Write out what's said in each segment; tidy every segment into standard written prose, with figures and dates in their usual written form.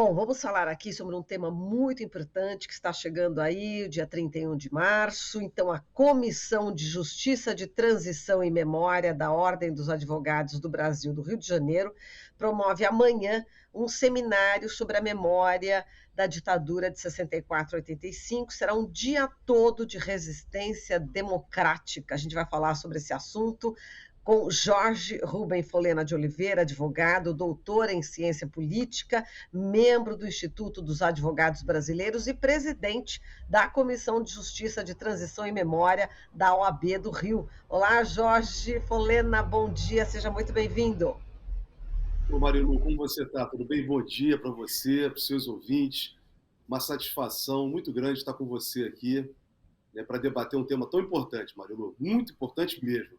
Bom, vamos falar aqui sobre um tema muito importante que está chegando aí, o dia 31 de março. Então, a Comissão de Justiça de Transição e Memória da Ordem dos Advogados do Brasil do Rio de Janeiro promove amanhã um seminário sobre a memória da ditadura de 64 a 85. Será um dia todo de resistência democrática. A gente vai falar sobre esse assunto com Jorge Rubem Folena de Oliveira, advogado, doutor em ciência política, membro do Instituto dos Advogados Brasileiros e presidente da Comissão de Justiça de Transição e Memória da OAB do Rio. Olá, Jorge Folena, bom dia, seja muito bem-vindo. Ô Marilu, como você está? Tudo bem? Bom dia para você, para os seus ouvintes. Uma satisfação muito grande estar com você aqui, né, para debater um tema tão importante, Marilu. Muito importante mesmo.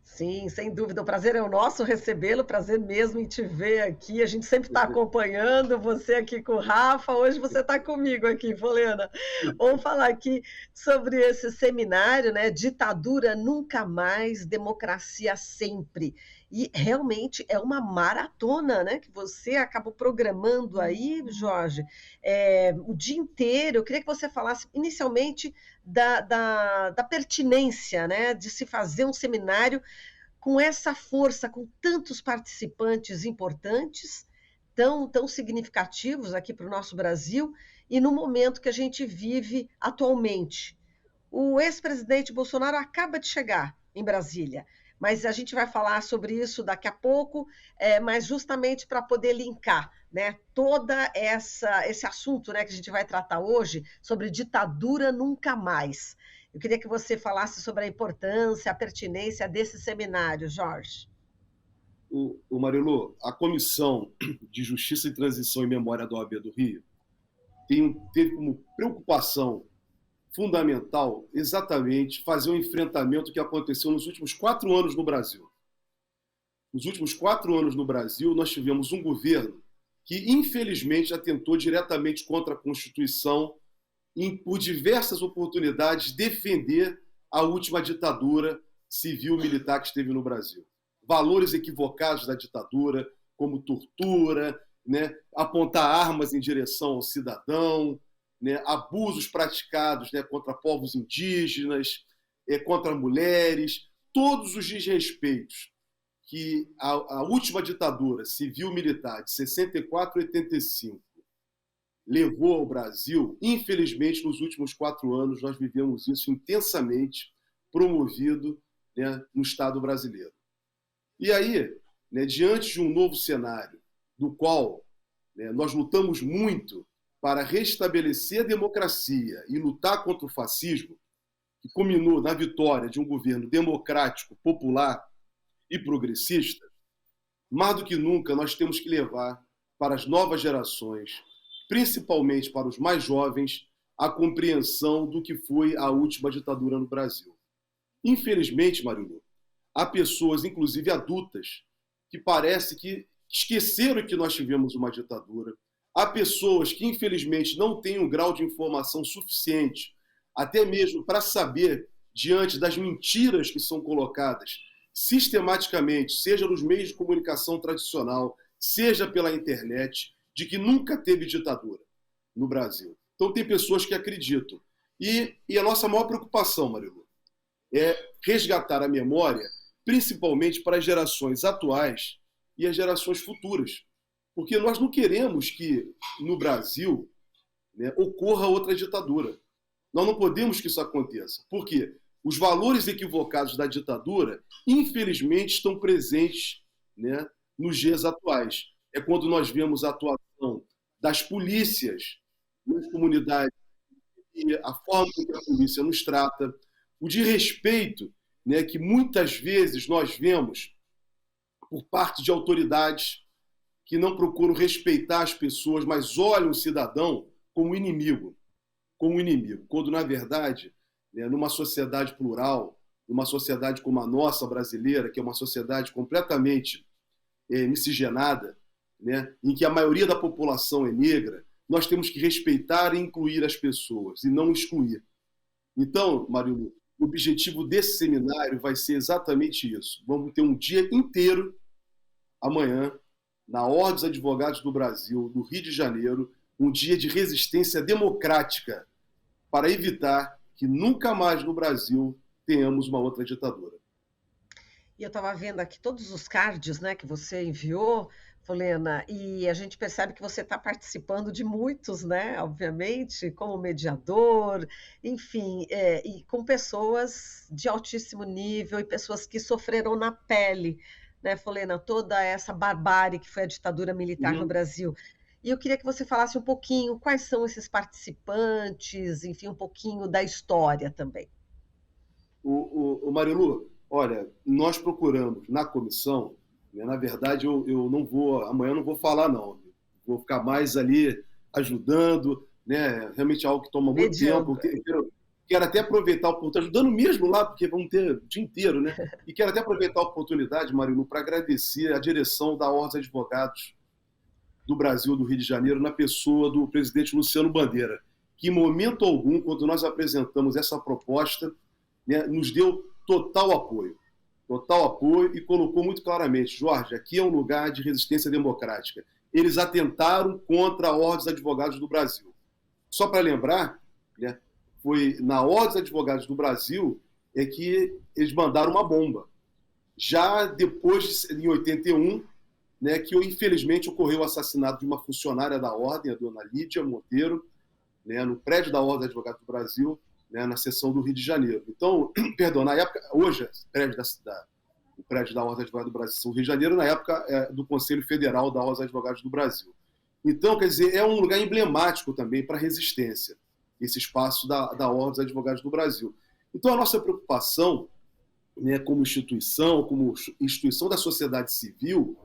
Sim, sem dúvida. O prazer é o nosso recebê-lo, prazer mesmo em te ver aqui. A gente sempre está acompanhando você aqui com o Rafa. Hoje você está comigo aqui, Folena. Vamos falar aqui sobre esse seminário, né? Ditadura nunca mais, democracia sempre. E realmente é uma maratona, né? Que você acabou programando aí, Jorge, o dia inteiro. Eu queria que você falasse inicialmente da pertinência, né? De se fazer um seminário com essa força, com tantos participantes importantes, tão significativos aqui para o nosso Brasil, e no momento que a gente vive atualmente. O ex-presidente Bolsonaro acaba de chegar em Brasília, mas a gente vai falar sobre isso daqui a pouco, mas justamente para poder linkar, né, toda esse assunto, né, que a gente vai tratar hoje, sobre ditadura nunca mais. Eu queria que você falasse sobre a importância, a pertinência desse seminário, Jorge. O Marilu, a Comissão de Justiça e Transição e Memória da OAB do Rio teve como preocupação fundamental exatamente fazer um enfrentamento que aconteceu nos últimos 4 anos no Brasil. Nos últimos 4 anos no Brasil, nós tivemos um governo que, infelizmente, atentou diretamente contra a Constituição e, por diversas oportunidades, defender a última ditadura civil-militar que esteve no Brasil. Valores equivocados da ditadura, como tortura, né, apontar armas em direção ao cidadão, né, abusos praticados, né, contra povos indígenas, contra mulheres, todos os desrespeitos que a última ditadura civil-militar de 64 a 85 levou ao Brasil, infelizmente, nos últimos 4 anos, nós vivemos isso intensamente promovido, né, no Estado brasileiro. E aí, né, diante de um novo cenário, do qual, né, nós lutamos muito para restabelecer a democracia e lutar contra o fascismo, que culminou na vitória de um governo democrático, popular e progressista, mais do que nunca nós temos que levar para as novas gerações, principalmente para os mais jovens, a compreensão do que foi a última ditadura no Brasil. Infelizmente, Marilu, há pessoas, inclusive adultas, que parece que esqueceram que nós tivemos uma ditadura. Há pessoas que, infelizmente, não têm um grau de informação suficiente, até mesmo para saber, diante das mentiras que são colocadas sistematicamente, seja nos meios de comunicação tradicional, seja pela internet, de que nunca teve ditadura no Brasil. Então tem pessoas que acreditam. E a nossa maior preocupação, Marilu, é resgatar a memória, principalmente para as gerações atuais e as gerações futuras. Porque nós não queremos que no Brasil, né, ocorra outra ditadura. Nós não podemos que isso aconteça. Por quê? Os valores equivocados da ditadura, infelizmente, estão presentes, né, nos dias atuais. É quando nós vemos a atuação das polícias nas comunidades e a forma como a polícia nos trata, o desrespeito, né, que muitas vezes nós vemos por parte de autoridades que não procuram respeitar as pessoas, mas olham o cidadão como inimigo, quando na verdade, né, numa sociedade plural, numa sociedade como a nossa brasileira, que é uma sociedade completamente miscigenada, né, em que a maioria da população é negra, nós temos que respeitar e incluir as pessoas, e não excluir. Então, Marilu, o objetivo desse seminário vai ser exatamente isso. Vamos ter um dia inteiro, amanhã, na Ordem dos Advogados do Brasil, no Rio de Janeiro, um dia de resistência democrática para evitar que nunca mais no Brasil tenhamos uma outra ditadura. E eu estava vendo aqui todos os cards, né, que você enviou, Folena, e a gente percebe que você está participando de muitos, né, obviamente, como mediador, enfim, e com pessoas de altíssimo nível e pessoas que sofreram na pele, né, Folena, toda essa barbárie que foi a ditadura militar no Brasil. E eu queria que você falasse um pouquinho quais são esses participantes, enfim, um pouquinho da história também. O Marilu, olha, nós procuramos na comissão, né, na verdade eu não vou, amanhã eu não vou falar não, vou ficar mais ali ajudando, né, realmente é algo que toma muito tempo, quero até aproveitar a oportunidade, ajudando mesmo lá, porque vamos ter o dia inteiro, né, e quero até aproveitar a oportunidade, Marilu, para agradecer a direção da Ordem dos Advogados do Brasil, do Rio de Janeiro, na pessoa do presidente Luciano Bandeira, que em momento algum, quando nós apresentamos essa proposta, né, nos deu total apoio e colocou muito claramente, Jorge, aqui é um lugar de resistência democrática. Eles atentaram contra a Ordem dos Advogados do Brasil. Só para lembrar, né, foi na Ordem dos Advogados do Brasil é que eles mandaram uma bomba. Já depois, em 81, né, que infelizmente ocorreu o assassinato de uma funcionária da Ordem, a dona Lídia Monteiro, né, no prédio da Ordem dos Advogados do Brasil, né, na seção do Rio de Janeiro. Então, perdão, na época, hoje, o prédio da Ordem dos Advogados do Brasil, Rio de Janeiro, na época do Conselho Federal da Ordem dos Advogados do Brasil. Então, quer dizer, é um lugar emblemático também para a resistência, esse espaço da Ordem dos Advogados do Brasil. Então, a nossa preocupação, né, como instituição da sociedade civil,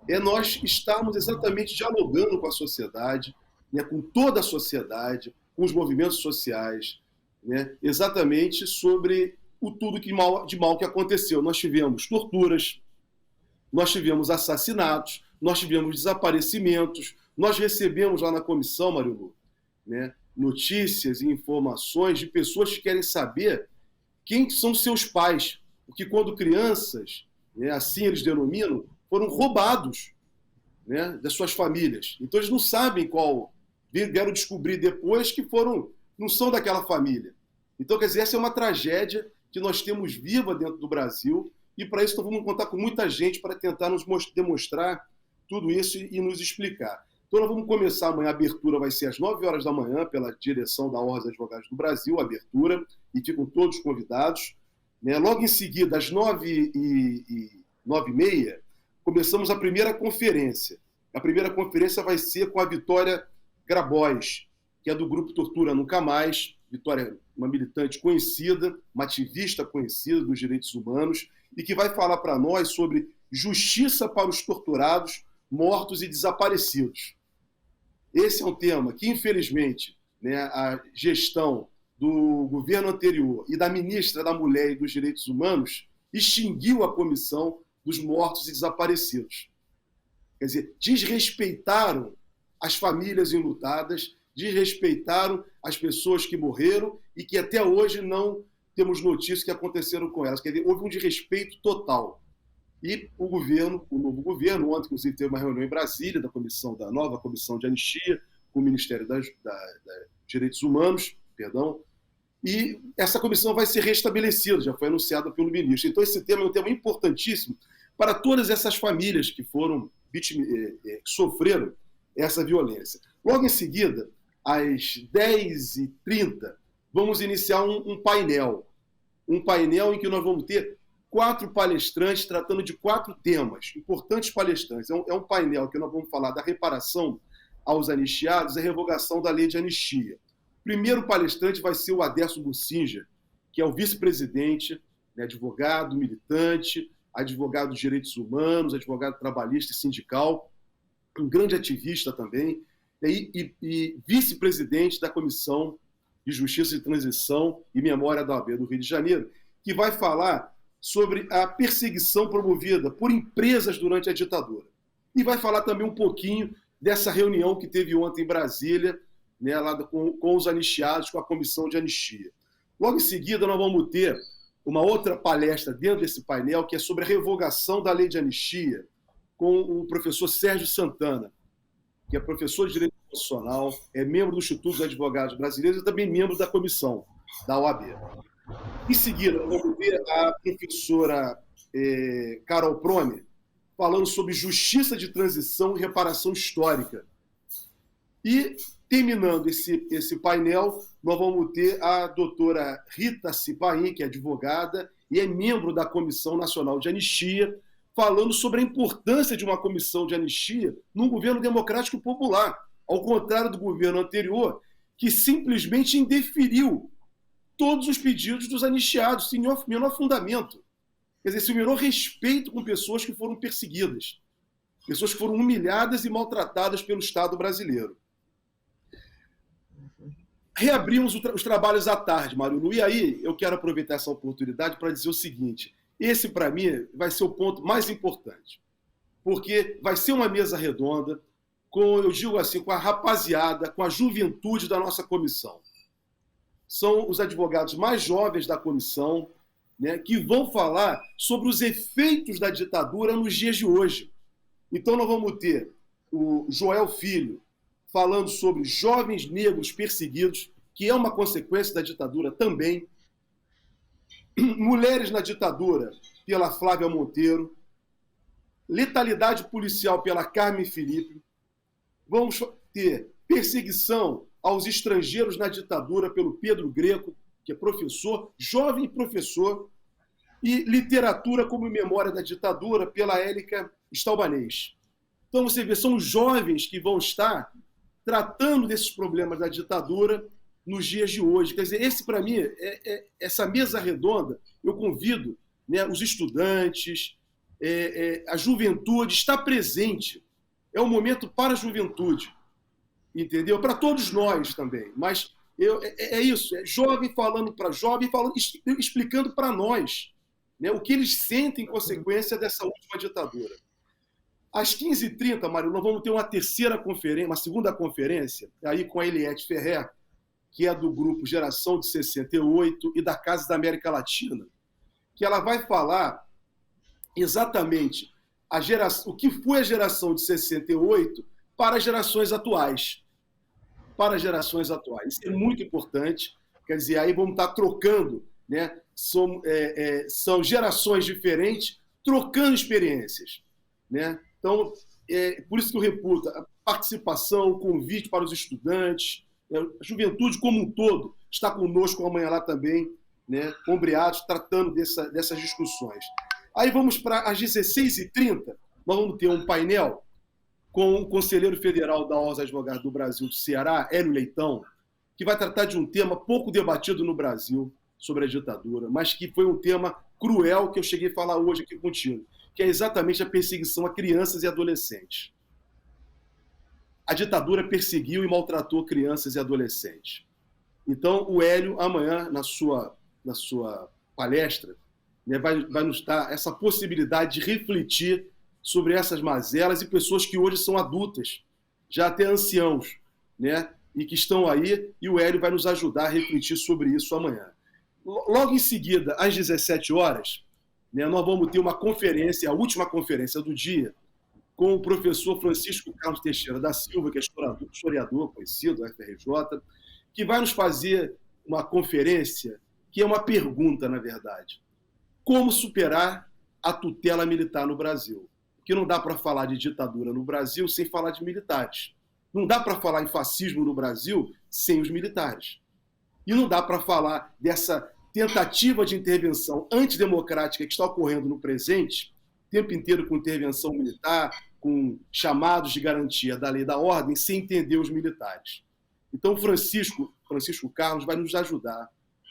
é nós estarmos exatamente dialogando com a sociedade, né, com toda a sociedade, com os movimentos sociais, né, exatamente sobre tudo de mal que aconteceu. Nós tivemos torturas, nós tivemos assassinatos, nós tivemos desaparecimentos, nós recebemos lá na comissão, Marilu, né, notícias e informações de pessoas que querem saber quem são seus pais, porque quando crianças, né, assim eles denominam, foram roubados, né, das suas famílias. Então eles não sabem qual, vieram descobrir depois que não são daquela família. Então, quer dizer, essa é uma tragédia que nós temos viva dentro do Brasil e para isso nós vamos contar com muita gente para tentar nos demonstrar tudo isso e nos explicar. Então nós vamos começar amanhã, a abertura vai ser às 9 horas da manhã pela direção da Ordem dos Advogados do Brasil, a abertura, e ficam todos convidados. Né? Logo em seguida, às 9h30, começamos a primeira conferência. A primeira conferência vai ser com a Vitória Grabois, que é do Grupo Tortura Nunca Mais. Vitória, uma militante conhecida, uma ativista conhecida dos direitos humanos, e que vai falar para nós sobre justiça para os torturados, mortos e desaparecidos. Esse é um tema que, infelizmente, né, a gestão do governo anterior e da ministra da Mulher e dos Direitos Humanos extinguiu a comissão dos mortos e desaparecidos. Quer dizer, desrespeitaram as famílias enlutadas, desrespeitaram as pessoas que morreram e que até hoje não temos notícias que aconteceram com elas. Quer dizer, houve um desrespeito total. E o novo governo, ontem, inclusive, teve uma reunião em Brasília da nova comissão de anistia com o Ministério dos Direitos Humanos, e essa comissão vai ser restabelecida, já foi anunciada pelo ministro. Então, esse tema é um tema importantíssimo para todas essas famílias que foram vítimas, que sofreram essa violência. Logo em seguida, às 10h30, vamos iniciar um painel em que nós vamos ter 4 palestrantes tratando de 4 temas, importantes palestrantes. É um painel que nós vamos falar da reparação aos anistiados e a revogação da lei de anistia. O primeiro palestrante vai ser o Aderson Bussinger, que é o vice-presidente, né, advogado, militante, advogado de direitos humanos, advogado trabalhista e sindical, um grande ativista também, e vice-presidente da Comissão de Justiça e Transição e Memória da OAB do Rio de Janeiro, que vai falar sobre a perseguição promovida por empresas durante a ditadura. E vai falar também um pouquinho dessa reunião que teve ontem em Brasília, né, lá com os anistiados, com a Comissão de Anistia. Logo em seguida, nós vamos ter uma outra palestra dentro desse painel, que é sobre a revogação da lei de anistia, com o professor Sérgio Santana, que é professor de Direito Constitucional, é membro do Instituto dos Advogados Brasileiros e também membro da comissão da OAB. Em seguida, vamos ver a professora Carol Promer falando sobre justiça de transição e reparação histórica. E, terminando esse painel, nós vamos ter a doutora Rita Cipaim, que é advogada e é membro da Comissão Nacional de Anistia, falando sobre a importância de uma comissão de anistia num governo democrático popular, ao contrário do governo anterior, que simplesmente indeferiu todos os pedidos dos anistiados, sem menor fundamento. Quer dizer, sem o menor respeito com pessoas que foram perseguidas, pessoas que foram humilhadas e maltratadas pelo Estado brasileiro. Reabrimos os trabalhos à tarde, Marilu, e aí eu quero aproveitar essa oportunidade para dizer o seguinte: esse, para mim, vai ser o ponto mais importante, porque vai ser uma mesa redonda com, eu digo assim, com a rapaziada, com a juventude da nossa comissão. São os advogados mais jovens da comissão, né, que vão falar sobre os efeitos da ditadura nos dias de hoje. Então, nós vamos ter o Joel Filho falando sobre jovens negros perseguidos, que é uma consequência da ditadura também. Mulheres na ditadura, pela Flávia Monteiro. Letalidade policial, pela Carmen Felipe. Vamos ter perseguição aos estrangeiros na ditadura, pelo Pedro Greco, que é professor, jovem professor. E literatura como memória da ditadura, pela Érica Stalbanês. Então, você vê, são os jovens que vão estar tratando desses problemas da ditadura nos dias de hoje. Quer dizer, esse, para mim, essa mesa redonda, eu convido, né, os estudantes, a juventude, está presente. É um momento para a juventude, entendeu? Para todos nós também. Mas é isso, é jovem falando para jovem, explicando para nós, né, o que eles sentem em consequência dessa última ditadura. Às 15h30, Mário, nós vamos ter uma segunda conferência, aí com a Eliette Ferrer, que é do grupo Geração de 68 e da Casa da América Latina, que ela vai falar exatamente o que foi a geração de 68 para as gerações atuais. Para as gerações atuais. Isso é muito importante. Quer dizer, aí vamos estar trocando, né? São gerações diferentes trocando experiências, né? Então, por isso que eu reputo a participação, o convite para os estudantes, a juventude como um todo está conosco amanhã lá também, né? Ombreados, tratando dessas discussões. Aí vamos para as 16h30, nós vamos ter um painel com o conselheiro federal da Ordem dos Advogados do Brasil do Ceará, Hélio Leitão, que vai tratar de um tema pouco debatido no Brasil sobre a ditadura, mas que foi um tema cruel que eu cheguei a falar hoje aqui contigo, que é exatamente a perseguição a crianças e adolescentes. A ditadura perseguiu e maltratou crianças e adolescentes. Então, o Hélio, amanhã, na sua palestra, né, vai nos dar essa possibilidade de refletir sobre essas mazelas e pessoas que hoje são adultas, já até anciãos, né, e que estão aí, e o Hélio vai nos ajudar a refletir sobre isso amanhã. Logo em seguida, às 17h, né, nós vamos ter uma conferência, a última conferência do dia, com o professor Francisco Carlos Teixeira da Silva, que é historiador conhecido da FRJ, que vai nos fazer uma conferência que é uma pergunta, na verdade. Como superar a tutela militar no Brasil? Porque não dá para falar de ditadura no Brasil sem falar de militares. Não dá para falar em fascismo no Brasil sem os militares. E não dá para falar dessa tentativa de intervenção antidemocrática que está ocorrendo no presente, o tempo inteiro com intervenção militar, com chamados de garantia da lei e da ordem, sem entender os militares. Então, Francisco Carlos vai nos ajudar,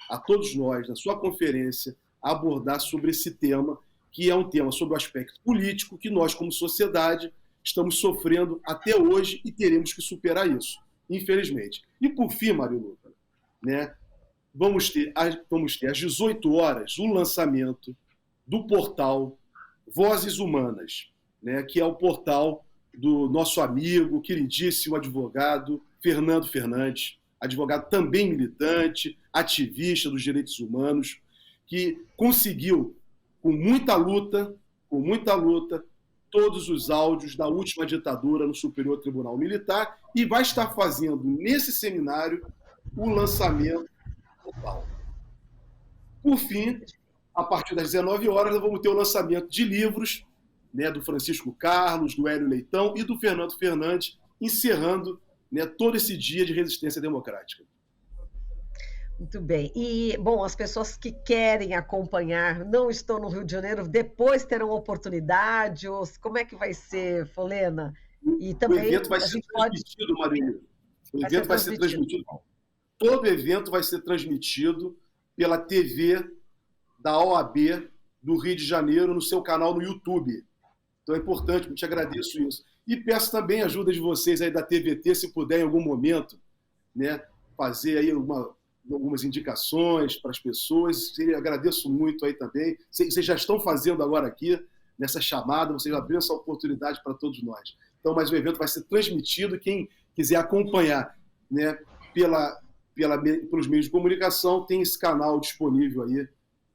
a todos nós, na sua conferência, a abordar sobre esse tema, que é um tema sobre o aspecto político, que nós, como sociedade, estamos sofrendo até hoje e teremos que superar isso, infelizmente. E, por fim, Marilu, né, vamos ter às 18h o lançamento do portal Vozes Humanas, né, que é o portal do nosso amigo, queridíssimo advogado Fernando Fernandes, advogado também militante, ativista dos direitos humanos, que conseguiu, com muita luta, todos os áudios da última ditadura no Superior Tribunal Militar e vai estar fazendo, nesse seminário, o lançamento total. Por fim, a partir das 19 horas, nós vamos ter o lançamento de livros, né, do Francisco Carlos, do Hélio Leitão e do Fernando Fernandes, encerrando, né, todo esse dia de resistência democrática. Muito bem. E, bom, as pessoas que querem acompanhar, não estão no Rio de Janeiro, depois terão oportunidade? Ou como é que vai ser, Folena? E também o evento vai ser transmitido, Marília. O evento vai ser transmitido. Todo evento vai ser transmitido pela TV da OAB do Rio de Janeiro, no seu canal no YouTube. Então é importante, eu te agradeço isso. E peço também a ajuda de vocês aí da TVT, se puder em algum momento, né, fazer aí algumas indicações para as pessoas. Eu agradeço muito aí também. Vocês já estão fazendo agora aqui, nessa chamada, vocês abriram essa oportunidade para todos nós. Então, mas o evento vai ser transmitido, quem quiser acompanhar, né, pelos meios de comunicação, tem esse canal disponível aí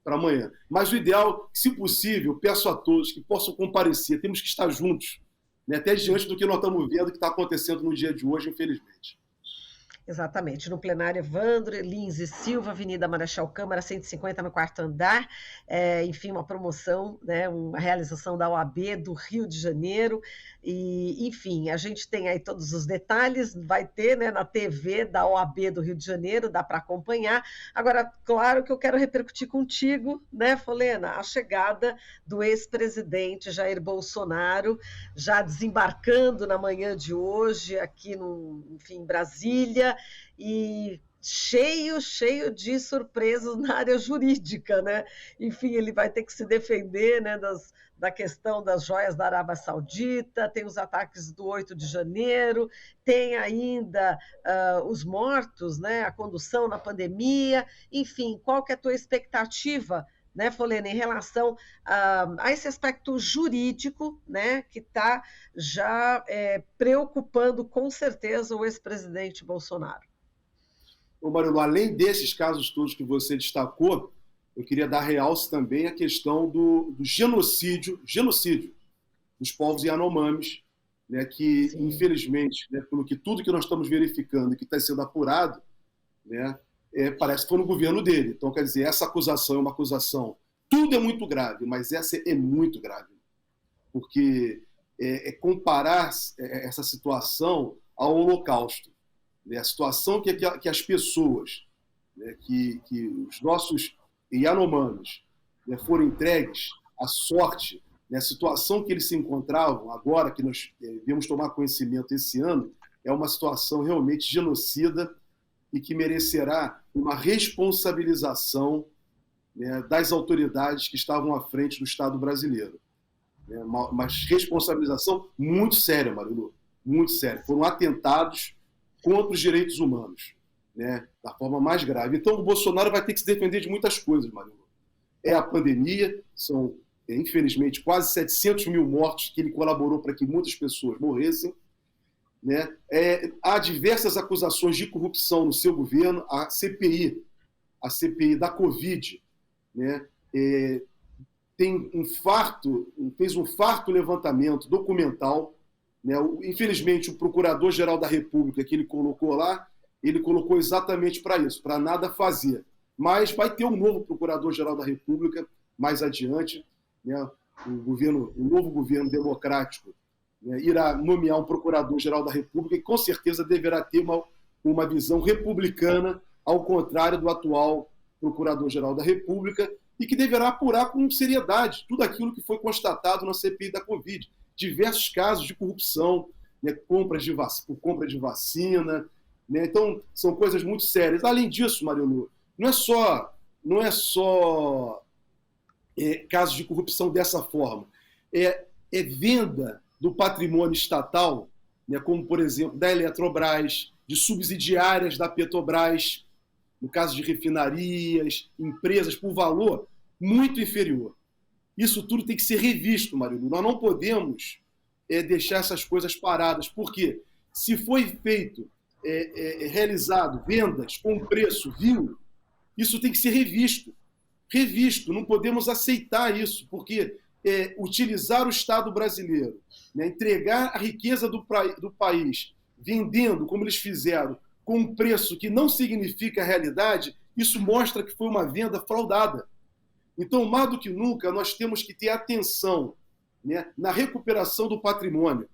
para amanhã. Mas o ideal, se possível, peço a todos que possam comparecer, temos que estar juntos, né, até diante do que nós estamos vendo que está acontecendo no dia de hoje, infelizmente. Exatamente, no plenário Evandro Lins e Silva, Avenida Marechal Câmara, 150, no 4º andar, enfim, uma promoção, né, uma realização da OAB do Rio de Janeiro, e, enfim, a gente tem aí todos os detalhes, vai ter, né, na TV da OAB do Rio de Janeiro, dá para acompanhar. Agora, claro que eu quero repercutir contigo, né, Folena, a chegada do ex-presidente Jair Bolsonaro, já desembarcando na manhã de hoje, aqui em Brasília, e cheio de surpresas na área jurídica, né? Enfim, ele vai ter que se defender, né, da questão das joias da Arábia Saudita, tem os ataques do 8 de janeiro, tem ainda os mortos, né, a condução na pandemia, enfim, qual que é a tua expectativa, né, Folena, em relação a esse aspecto jurídico, né, que está já preocupando com certeza o ex-presidente Bolsonaro? Ô, Marilu, além desses casos todos que você destacou, eu queria dar realce também à questão do genocídio dos povos Yanomamis, né, que, sim, infelizmente, né, pelo que tudo que nós estamos verificando e que está sendo apurado, né, parece que foi no governo dele. Então, quer dizer, essa acusação é uma acusação... Tudo é muito grave, mas essa é muito grave. Porque comparar essa situação ao Holocausto. Né, a situação que as pessoas, né, que os nossos Yanomamis, né, foram entregues à sorte, né, a situação que eles se encontravam agora, que nós devemos tomar conhecimento esse ano, é uma situação realmente genocida e que merecerá uma responsabilização, né, das autoridades que estavam à frente do Estado brasileiro. Né, uma responsabilização muito séria, Marilu, muito séria. Foram atentados contra os direitos humanos, né, da forma mais grave. Então, o Bolsonaro vai ter que se defender de muitas coisas, Marilu. É a pandemia, são, infelizmente, quase 700 mil mortos que ele colaborou para que muitas pessoas morressem. Né? Há diversas acusações de corrupção no seu governo. A CPI da Covid, né, fez um farto levantamento documental. Né? Infelizmente, o Procurador-Geral da República que ele colocou lá, ele colocou exatamente para isso, para nada fazer. Mas vai ter um novo Procurador-Geral da República mais adiante, né? O novo governo democrático, né, irá nomear um Procurador-Geral da República e com certeza deverá ter uma visão republicana, ao contrário do atual Procurador-Geral da República, e que deverá apurar com seriedade tudo aquilo que foi constatado na CPI da Covid. Diversos casos de corrupção, né, compra de vacina. Né, então, são coisas muito sérias. Além disso, Marilu, não é só casos de corrupção dessa forma. É venda do patrimônio estatal, né, como, por exemplo, da Eletrobras, de subsidiárias da Petrobras, no caso de refinarias, empresas, por valor muito inferior. Isso tudo tem que ser revisto, Marilu. Nós não podemos deixar essas coisas paradas, porque se foi realizado vendas com preço vil, isso tem que ser revisto. Não podemos aceitar isso, porque utilizar o Estado brasileiro, né, entregar a riqueza do país, vendendo, como eles fizeram, com um preço que não significa a realidade, isso mostra que foi uma venda fraudada. Então, mais do que nunca, nós temos que ter atenção, né, na recuperação do patrimônio.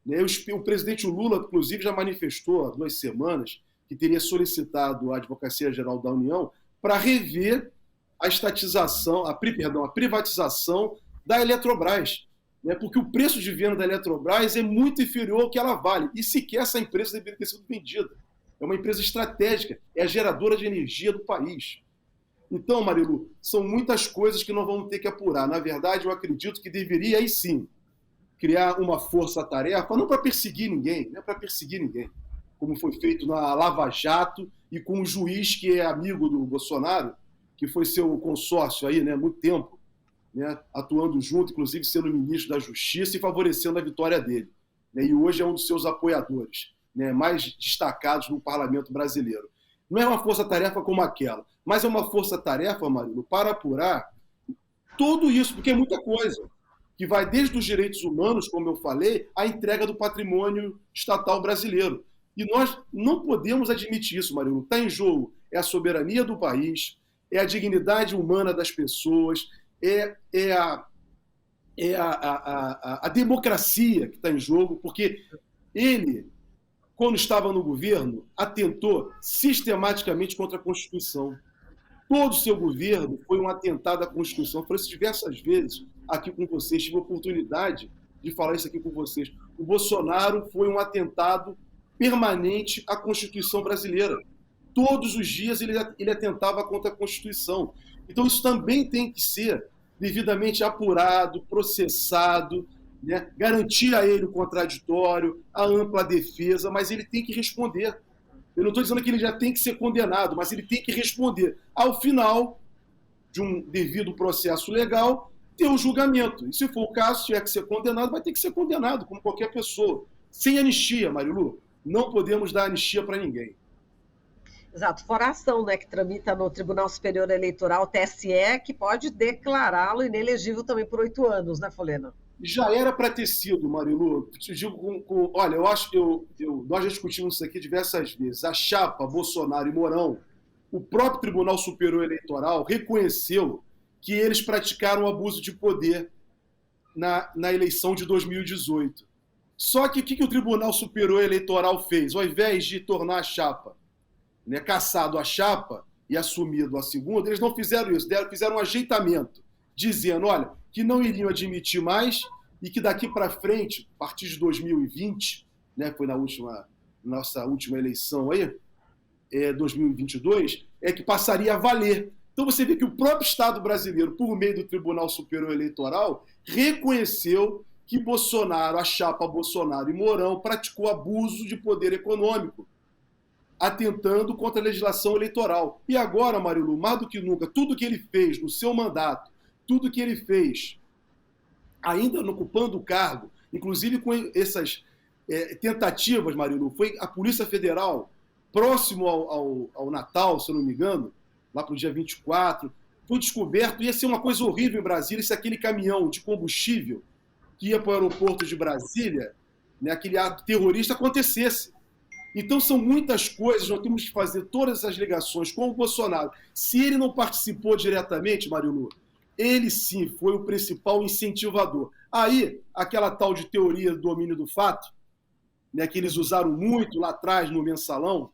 Né? O presidente Lula, inclusive, já manifestou há 2 semanas que teria solicitado à Advocacia-Geral da União para rever a estatização, a privatização da Eletrobras, né? Porque o preço de venda da Eletrobras é muito inferior ao que ela vale, e sequer essa empresa deveria ter sido vendida. É uma empresa estratégica, é a geradora de energia do país. Então, Marilu, são muitas coisas que nós vamos ter que apurar. Na verdade, eu acredito que deveria, aí sim, criar uma força-tarefa, não para perseguir ninguém, não é para perseguir ninguém, como foi feito na Lava Jato e com um juiz que é amigo do Bolsonaro, que foi seu consórcio aí, né, há muito tempo, né, atuando junto, inclusive sendo ministro da Justiça e favorecendo a vitória dele. Né, e hoje é um dos seus apoiadores, né, mais destacados no parlamento brasileiro. Não é uma força-tarefa como aquela, mas é uma força-tarefa, Marilo, para apurar tudo isso, porque é muita coisa, que vai desde os direitos humanos, como eu falei, à entrega do patrimônio estatal brasileiro. E nós não podemos admitir isso, Marilo. Está em jogo é a soberania do país, é a dignidade humana das pessoas, é a democracia que está em jogo, porque ele, quando estava no governo, atentou sistematicamente contra a Constituição. Todo o seu governo foi um atentado à Constituição. Eu falei isso diversas vezes aqui com vocês, tive a oportunidade de falar isso aqui com vocês. O Bolsonaro foi um atentado permanente à Constituição brasileira. Todos os dias ele atentava contra a Constituição. Então isso também tem que ser devidamente apurado, processado, né? Garantir a ele o contraditório, a ampla defesa, mas ele tem que responder. Eu não estou dizendo que ele já tem que ser condenado, mas ele tem que responder. Ao final de um devido processo legal, ter o julgamento. E se for o caso, se tiver que ser condenado, vai ter que ser condenado, como qualquer pessoa. Sem anistia, Marilu. Não podemos dar anistia para ninguém. Exato, fora a ação, né, que tramita no Tribunal Superior Eleitoral, TSE, que pode declará-lo inelegível também por 8 anos, né, Folena? Já era para ter sido, Marilu. Te digo olha, eu acho que nós já discutimos isso aqui diversas vezes. A chapa Bolsonaro e Mourão, o próprio Tribunal Superior Eleitoral reconheceu que eles praticaram abuso de poder na eleição de 2018. Só que o que o Tribunal Superior Eleitoral fez? Ao invés de tornar a chapa, né, cassado a chapa e assumido a segunda, eles não fizeram isso, fizeram um ajeitamento, dizendo, olha, que não iriam admitir mais e que daqui para frente, a partir de 2020, né, foi nossa última eleição aí, 2022, é que passaria a valer. Então você vê que o próprio Estado brasileiro, por meio do Tribunal Superior Eleitoral, reconheceu que Bolsonaro, a chapa Bolsonaro e Mourão, praticou abuso de poder econômico, atentando contra a legislação eleitoral. E agora, Marilu, mais do que nunca, tudo que ele fez no seu mandato, tudo que ele fez, ainda ocupando o cargo, inclusive com essas tentativas, Marilu, foi a Polícia Federal, próximo ao Natal, se eu não me engano, lá para o dia 24, foi descoberto, ia ser uma coisa horrível em Brasília, se aquele caminhão de combustível que ia para o aeroporto de Brasília, né, aquele ato terrorista, acontecesse. Então são muitas coisas, nós temos que fazer todas essas ligações com o Bolsonaro. Se ele não participou diretamente, Marilu, ele sim foi o principal incentivador. Aí, aquela tal de teoria do domínio do fato, né, que eles usaram muito lá atrás no Mensalão,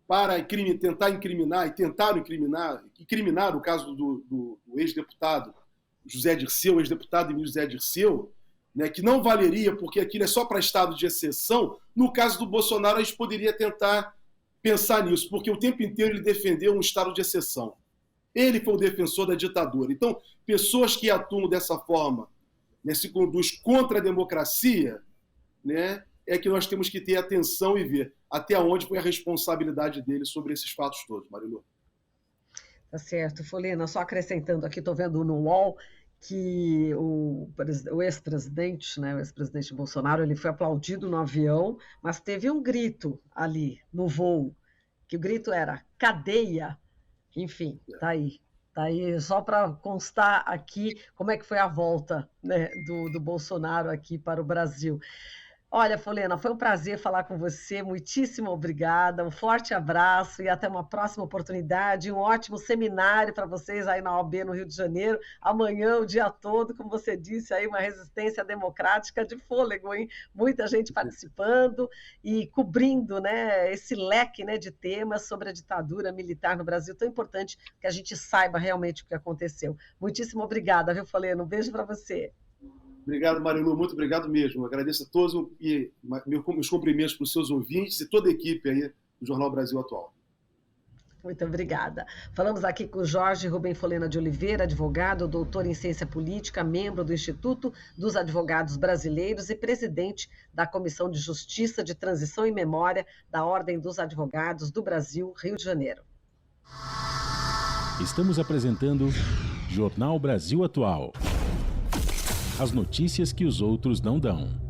para tentar incriminar, e tentaram incriminar o caso do ex-deputado José Dirceu, ex-deputado ministro José Dirceu, né, que não valeria porque aquilo é só para estado de exceção. No caso do Bolsonaro, a gente poderia tentar pensar nisso, porque o tempo inteiro ele defendeu um estado de exceção. Ele foi o defensor da ditadura. Então, pessoas que atuam dessa forma, né, se conduz contra a democracia, né, é que nós temos que ter atenção e ver até onde foi a responsabilidade dele sobre esses fatos todos, Marilu. Tá certo, Folena, só acrescentando aqui, estou vendo no UOL que o ex-presidente, né, o ex-presidente Bolsonaro, ele foi aplaudido no avião, mas teve um grito ali no voo, que o grito era cadeia. Enfim, tá Tá aí, só para constar aqui como é que foi a volta, né, do Bolsonaro aqui para o Brasil. Olha, Folena, foi um prazer falar com você, muitíssimo obrigada, um forte abraço e até uma próxima oportunidade, um ótimo seminário para vocês aí na OAB no Rio de Janeiro, amanhã o dia todo, como você disse, aí uma resistência democrática de fôlego, hein? Muita gente participando e cobrindo, né, esse leque, né, de temas sobre a ditadura militar no Brasil, tão importante que a gente saiba realmente o que aconteceu. Muitíssimo obrigada, viu, Folena? Um beijo para você. Obrigado, Marilu, muito obrigado mesmo. Agradeço a todos e meus cumprimentos para os seus ouvintes e toda a equipe aí do Jornal Brasil Atual. Muito obrigada. Falamos aqui com Jorge Rubem Folena de Oliveira, advogado, doutor em ciência política, membro do Instituto dos Advogados Brasileiros e presidente da Comissão de Justiça de Transição e Memória da Ordem dos Advogados do Brasil, Rio de Janeiro. Estamos apresentando Jornal Brasil Atual. As notícias que os outros não dão.